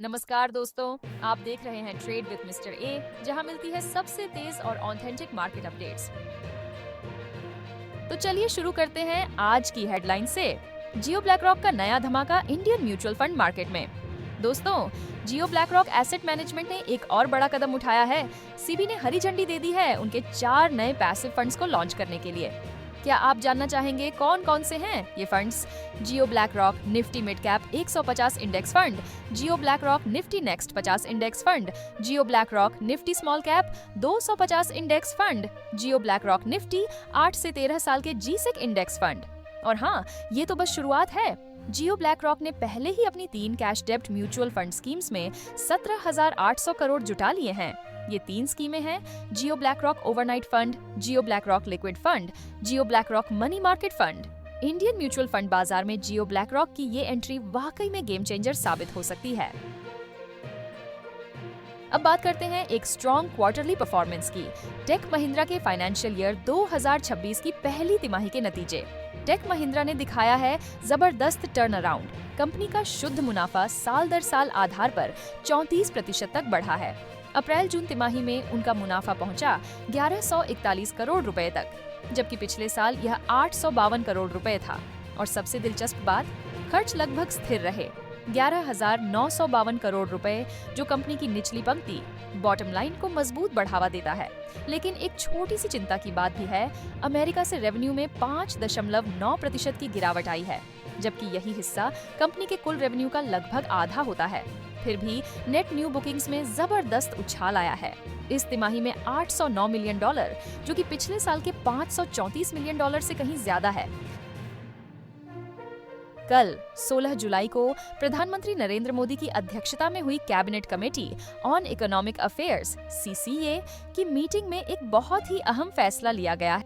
नमस्कार दोस्तों, आप देख रहे हैं ट्रेड विद मिस्टर ए, जहां मिलती है सबसे तेज और ऑथेंटिक मार्केट अपडेट्स। तो चलिए शुरू करते हैं आज की हेडलाइन से। जियो ब्लैकरॉक का नया धमाका इंडियन म्यूचुअल फंड मार्केट में। दोस्तों, जियो ब्लैकरॉक एसेट मैनेजमेंट ने एक और बड़ा कदम उठाया है। सीबी ने हरी झंडी दे दी है उनके 4 नए पैसिव फंड्स को लॉन्च करने के लिए। क्या आप जानना चाहेंगे कौन कौन से हैं ये funds? Jio BlackRock Nifty mid cap 150 index fund, Jio BlackRock Nifty next 50 index fund, Jio BlackRock Nifty small cap 250 index fund, Jio BlackRock Nifty 8 से 13 साल के जीसेक इंडेक्स फंड। और हाँ, ये तो बस शुरुआत है। जियो ब्लैकरॉक ने पहले ही अपनी 3 कैश डेप्ट म्यूचुअल फंड स्कीम्स में 17,800 करोड़ जुटा लिए हैं। ये 3 स्कीमें हैं Jio BlackRock overnight fund, Jio BlackRock liquid fund, Jio BlackRock money market fund. Indian mutual fund बाजार में जियो ब्लैकरॉक की ये एंट्री वाकई में गेम चेंजर साबित हो सकती है। अब बात करते हैं एक स्ट्रॉन्ग क्वार्टरली परफॉर्मेंस की। टेक महिंद्रा के फाइनेंशियल ईयर 2026 की पहली तिमाही के नतीजे। टेक महिंद्रा ने दिखाया है जबरदस्त टर्न अराउंड। कंपनी का शुद्ध मुनाफा साल दर साल आधार पर 34% तक बढ़ा है। अप्रैल जून तिमाही में उनका मुनाफा पहुंचा 1141 करोड़ रुपए तक, जबकि पिछले साल यह 852 करोड़ रुपए था। और सबसे दिलचस्प बात, खर्च लगभग स्थिर रहे 11,952 करोड़ रुपए, जो कंपनी की निचली पंक्ति बॉटम लाइन को मजबूत बढ़ावा देता है। लेकिन एक छोटी सी चिंता की बात भी है। अमेरिका से रेवेन्यू में 5.9% की गिरावट आई है, जबकि यही हिस्सा कंपनी के कुल रेवेन्यू का लगभग आधा होता है। फिर भी नेट न्यू बुकिंग्स में जबरदस्त उछाल आया है। इस तिमाही में $809 मिलियन, जो कि पिछले साल के $534 मिलियन से कहीं ज्यादा है। कल 16 जुलाई को प्रधानमंत्री नरेंद्र मोदी की अध्यक्षता में हुई cabinet committee on economic affairs (CCA) की मीटिंग में एक बहुत ही अहम फैसला लिया गया है,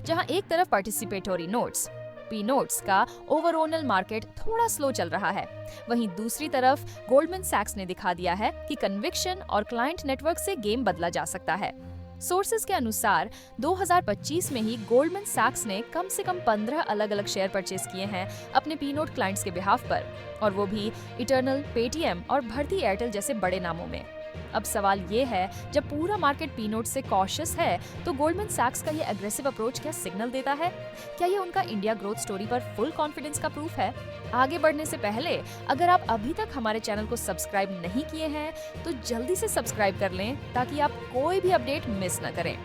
जहां एक तरफ पार्टिसिपेटरी नोट्स पी नोट्स का ओवरऑल मार्केट थोड़ा स्लो चल रहा है, वहीं दूसरी तरफ गोल्डमैन सैक्स ने दिखा दिया है कि कन्विक्शन और क्लाइंट नेटवर्क से गेम बदला जा सकता है। सोर्सेज के अनुसार 2025 में ही गोल्डमैन सैक्स ने कम से कम 15 अलग अलग शेयर परचेज किए हैं अपने पी नोट क्लाइंट्स के बिहाफ पर, और वो भी इटर्नल, पेटीएम और भारती एयरटेल जैसे बड़े नामों में। अब सवाल ये है, जब पूरा मार्केट पी नोट से कॉशियस है, तो गोल्डमैन सैक्स का ये एग्रेसिव अप्रोच क्या सिग्नल देता है? क्या ये उनका इंडिया ग्रोथ स्टोरी पर फुल कॉन्फिडेंस का प्रूफ है? आगे बढ़ने से पहले अगर आप अभी तक हमारे चैनल को सब्सक्राइब नहीं किए हैं, तो जल्दी से सब्सक्राइब कर लें ताकि आप कोई भी अपडेट मिस न करें।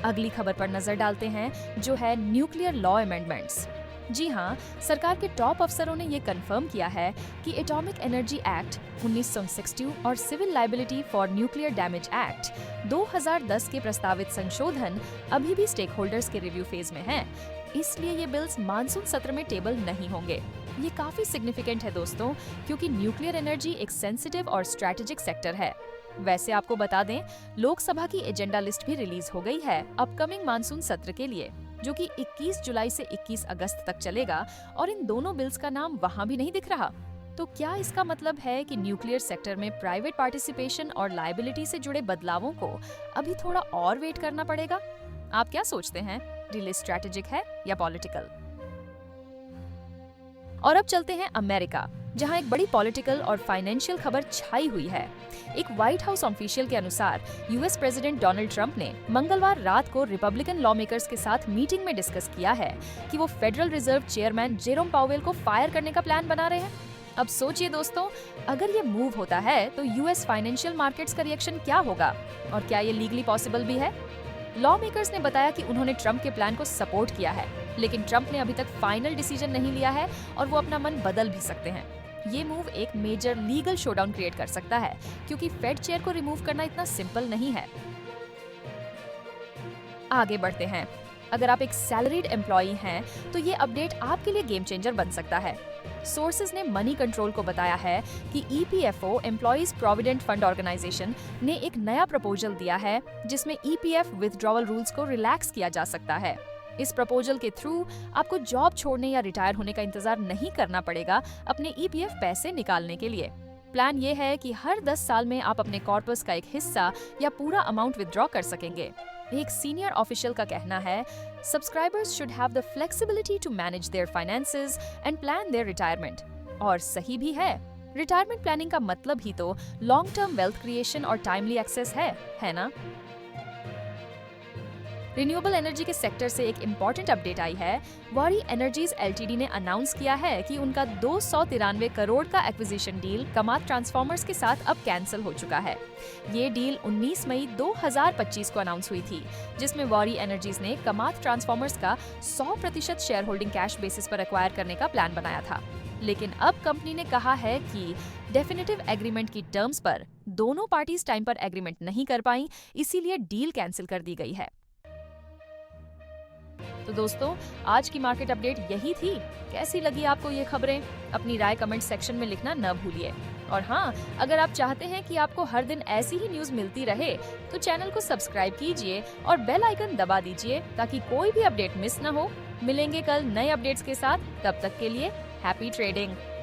अगली खबर पर नजर डालते हैं, जो है न्यूक्लियर लॉ अमेंडमेंट्स। जी हाँ, सरकार के टॉप अफसरों ने ये कंफर्म किया है कि एटॉमिक एनर्जी एक्ट 1962 और civil liability for nuclear damage act 2010 के प्रस्तावित संशोधन अभी भी स्टेक होल्डर्स के रिव्यू फेज में हैं। इसलिए ये बिल्स मानसून सत्र में टेबल नहीं होंगे। ये काफी सिग्निफिकेंट है दोस्तों, क्योंकि न्यूक्लियर एनर्जी एक सेंसिटिव और स्ट्रेटेजिक सेक्टर है। वैसे आपको बता दें, लोकसभा की एजेंडा लिस्ट भी रिलीज हो गई है अपकमिंग मानसून सत्र के लिए, जो कि 21 जुलाई से 21 अगस्त तक चलेगा, और इन दोनों बिल्स का नाम वहां भी नहीं दिख रहा। तो क्या इसका मतलब है कि न्यूक्लियर सेक्टर में प्राइवेट पार्टिसिपेशन और लायबिलिटी से जुड़े बदलावों को अभी थोड़ा और वेट करना पड़ेगा? आप क्या सोचते हैं? डिले स्ट्रेटेजिक है या पॉलिटिकल? और अब चलते हैं अमेरिका, जहां एक बड़ी पॉलिटिकल और फाइनेंशियल खबर छाई हुई है। एक व्हाइट हाउस ऑफिशियल के अनुसार यूएस प्रेसिडेंट डोनाल्ड ट्रंप ने मंगलवार रात को रिपब्लिकन लॉ मेकर्स के साथ मीटिंग में डिस्कस किया है कि वो federal reserve chairman Jerome Powell को फायर करने का प्लान बना रहे हैं। अब सोचिए दोस्तों, अगर ये मूव होता है तो यूएस फाइनेंशियल मार्केट्स का रिएक्शन क्या होगा, और क्या ये लीगली पॉसिबल भी है? लॉ मेकर्स ने बताया कि उन्होंने ट्रंप के प्लान को सपोर्ट किया है, लेकिन ट्रंप ने अभी तक फाइनल डिसीजन नहीं लिया है और वो अपना मन बदल भी सकते हैं। ये मूव एक मेजर लीगल शोडाउन क्रिएट कर सकता है, क्योंकि फेड चेयर को रिमूव करना इतना सिंपल नहीं है। आगे बढ़ते हैं। अगर आप एक सैलरीड एम्प्लॉई हैं, तो ये अपडेट आपके लिए गेम चेंजर बन सकता है। सोर्सेज ने मनी कंट्रोल को बताया है कि EPFO employees provident fund organisation ने एक नया प्रपोजल दिया है, जिसमें ईपीएफ विथड्रॉवल रूल्स को रिलैक्स किया जा सकता है। इस प्रपोजल के थ्रू आपको जॉब छोड़ने या रिटायर होने का इंतजार नहीं करना पड़ेगा अपने ईपीएफ पैसे निकालने के लिए। प्लान ये है कि हर 10 साल में आप अपने कॉर्पस का एक हिस्सा या पूरा अमाउंट विथड्रॉ कर सकेंगे। एक सीनियर ऑफिशियल का कहना है, subscribers should have the flexibility to manage their finances and plan their retirement. और सही भी है। रिटायरमेंट प्लानिंग का मतलब ही तो लॉन्ग टर्म वेल्थ क्रिएशन और टाइमली एक्सेस है ना? रिन्यूएबल एनर्जी के सेक्टर से एक इम्पॉर्टेंट अपडेट आई है। वारी एनर्जीज एलटीडी ने अनाउंस किया है कि उनका 293 करोड़ का एक्विजिशन डील कमात ट्रांसफॉर्मर्स के साथ अब कैंसिल हो चुका है। ये डील 19 मई 2025 को अनाउंस हुई थी, जिसमें वारी एनर्जीज ने कमात ट्रांसफॉर्मर्स का 100% शेयर होल्डिंग कैश बेसिस पर एक्वायर करने का प्लान बनाया था। लेकिन अब कंपनी ने कहा है कि डेफिनेटिव एग्रीमेंट की टर्म्स पर दोनों पार्टीज टाइम पर एग्रीमेंट नहीं कर पाई, इसीलिए डील कैंसिल कर दी गई है। तो दोस्तों, आज की मार्केट अपडेट यही थी। कैसी लगी आपको ये खबरें? अपनी राय कमेंट सेक्शन में लिखना न भूलिए। और हाँ, अगर आप चाहते हैं कि आपको हर दिन ऐसी ही न्यूज मिलती रहे, तो चैनल को सब्सक्राइब कीजिए और बेल आइकन दबा दीजिए ताकि कोई भी अपडेट मिस न हो। मिलेंगे कल नए अपडेट्स के साथ, तब तक के लिए हैप्पी ट्रेडिंग।